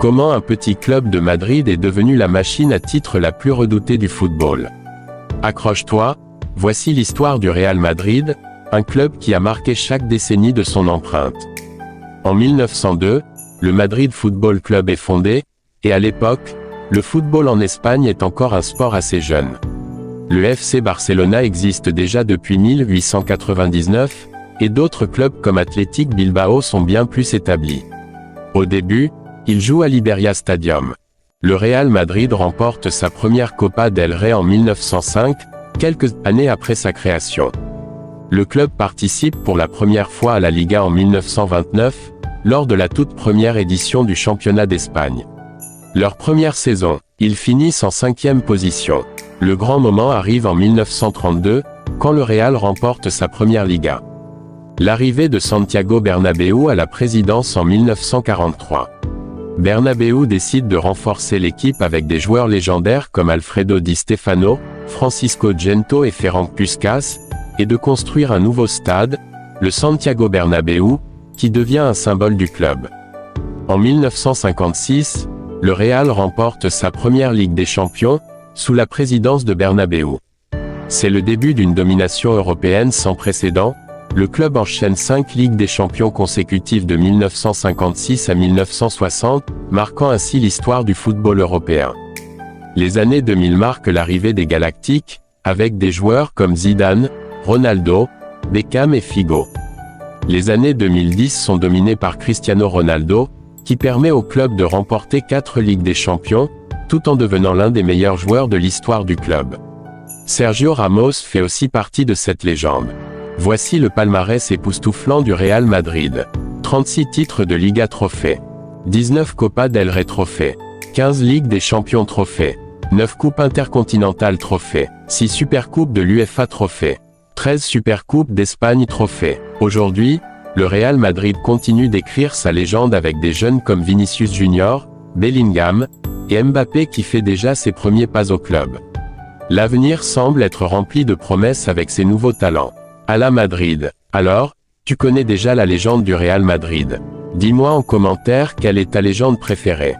Comment un petit club de Madrid est devenu la machine à titre la plus redoutée du football? Accroche-toi, voici l'histoire du Real Madrid, un club qui a marqué chaque décennie de son empreinte. En 1902, le Madrid Football Club est fondé, et à l'époque, le football en Espagne est encore un sport assez jeune. Le FC Barcelona existe déjà depuis 1899, et d'autres clubs comme Athletic Bilbao sont bien plus établis. Au début, il joue à l'Iberia Stadium. Le Real Madrid remporte sa première Copa del Rey en 1905, quelques années après sa création. Le club participe pour la première fois à la Liga en 1929, lors de la toute première édition du championnat d'Espagne. Leur première saison, ils finissent en 5e position. Le grand moment arrive en 1932, quand le Real remporte sa première Liga. L'arrivée de Santiago Bernabéu à la présidence en 1943. Bernabéu décide de renforcer l'équipe avec des joueurs légendaires comme Alfredo Di Stefano, Francisco Gento et Ferenc Puskás, et de construire un nouveau stade, le Santiago Bernabéu, qui devient un symbole du club. En 1956, le Real remporte sa première Ligue des Champions, sous la présidence de Bernabéu. C'est le début d'une domination européenne sans précédent. Le club enchaîne 5 Ligues des Champions consécutives de 1956 à 1960, marquant ainsi l'histoire du football européen. Les années 2000 marquent l'arrivée des Galactiques, avec des joueurs comme Zidane, Ronaldo, Beckham et Figo. Les années 2010 sont dominées par Cristiano Ronaldo, qui permet au club de remporter 4 Ligues des Champions, tout en devenant l'un des meilleurs joueurs de l'histoire du club. Sergio Ramos fait aussi partie de cette légende. Voici le palmarès époustouflant du Real Madrid. 36 titres de Liga trophées. 19 Copa del Rey trophées. 15 Ligues des Champions trophées. 9 Coupes intercontinentales trophées. 6 Supercoupes de l'UEFA trophées. 13 Supercoupes d'Espagne trophées. Aujourd'hui, le Real Madrid continue d'écrire sa légende avec des jeunes comme Vinicius Junior, Bellingham, et Mbappé qui fait déjà ses premiers pas au club. L'avenir semble être rempli de promesses avec ces nouveaux talents. À la Madrid. Alors, tu connais déjà la légende du Real Madrid. Dis-moi en commentaire quelle est ta légende préférée.